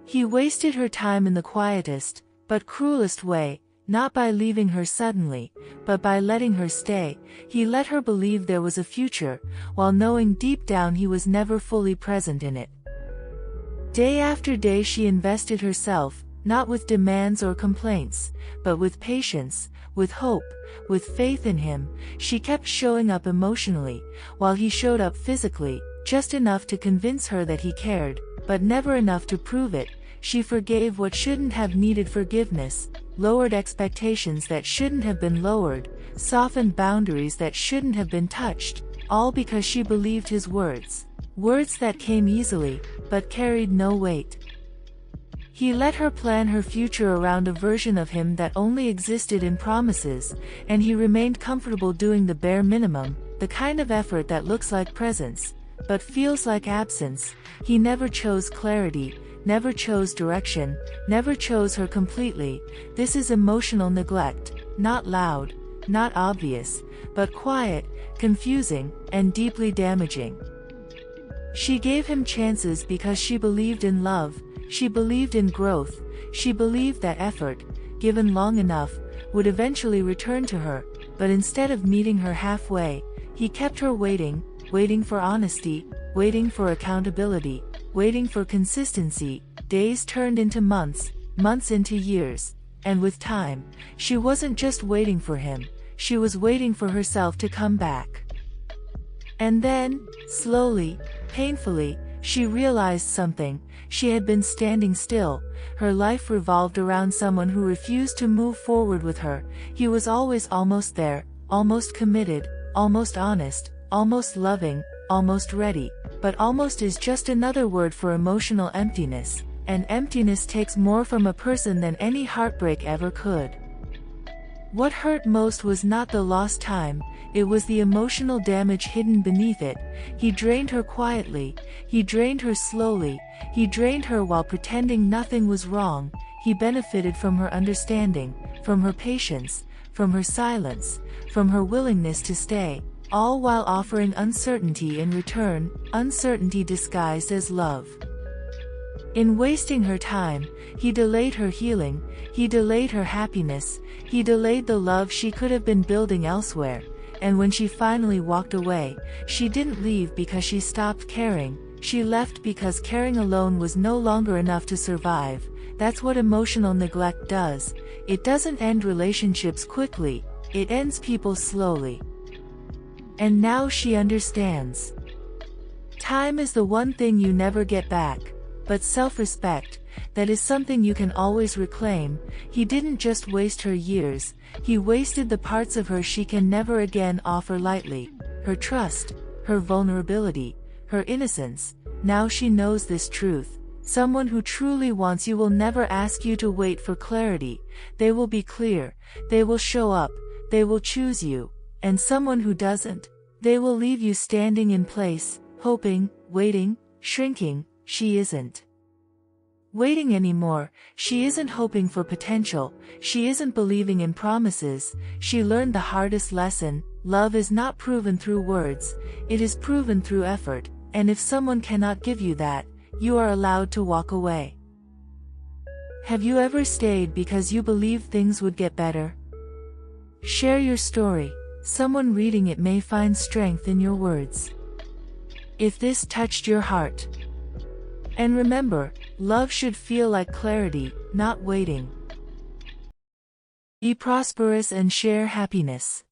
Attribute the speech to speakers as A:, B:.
A: He wasted her time in the quietest, but cruelest way, not by leaving her suddenly, but by letting her stay. He let her believe there was a future, while knowing deep down he was never fully present in it. Day after day she invested herself, not with demands or complaints, but with patience, with hope, with faith in him. She kept showing up emotionally, while he showed up physically, just enough to convince her that he cared, but never enough to prove it. She forgave what shouldn't have needed forgiveness, lowered expectations that shouldn't have been lowered, softened boundaries that shouldn't have been touched, all because she believed his words. Words that came easily, but carried no weight. He let her plan her future around a version of him that only existed in promises, and he remained comfortable doing the bare minimum, the kind of effort that looks like presence, but feels like absence. He never chose clarity, never chose direction, never chose her completely. This is emotional neglect, not loud, not obvious, but quiet, confusing, and deeply damaging. She gave him chances because she believed in love, she believed in growth, she believed that effort, given long enough, would eventually return to her, but instead of meeting her halfway, he kept her waiting, waiting for honesty, waiting for accountability, waiting for consistency. Days turned into months, months into years, and with time, she wasn't just waiting for him, she was waiting for herself to come back. And then, slowly, painfully, she realized something. She had been standing still. Her life revolved around someone who refused to move forward with her. He was always almost there, almost committed, almost honest, almost loving, almost ready. But almost is just another word for emotional emptiness, and emptiness takes more from a person than any heartbreak ever could. What hurt most was not the lost time, it was the emotional damage hidden beneath it. He drained her quietly, he drained her slowly, he drained her while pretending nothing was wrong. He benefited from her understanding, from her patience, from her silence, from her willingness to stay, all while offering uncertainty in return, uncertainty disguised as love. In wasting her time, he delayed her healing, he delayed her happiness, he delayed the love she could have been building elsewhere. And when she finally walked away, she didn't leave because she stopped caring, she left because caring alone was no longer enough to survive. That's what emotional neglect does. It doesn't end relationships quickly, it ends people slowly. And now she understands. Time is the one thing you never get back, but self-respect, that is something you can always reclaim. He didn't just waste her years, he wasted the parts of her she can never again offer lightly. Her trust, her vulnerability, her innocence. Now she knows this truth. Someone who truly wants you will never ask you to wait for clarity. They will be clear, they will show up, they will choose you. And someone who doesn't, they will leave you standing in place, hoping, waiting, shrinking. She isn't waiting anymore, she isn't hoping for potential, she isn't believing in promises. She learned the hardest lesson: love is not proven through words, it is proven through effort, and if someone cannot give you that, you are allowed to walk away. Have you ever stayed because you believed things would get better? Share your story. Someone reading it may find strength in your words. If this touched your heart, and remember, love should feel like clarity, not waiting. Be prosperous and share happiness.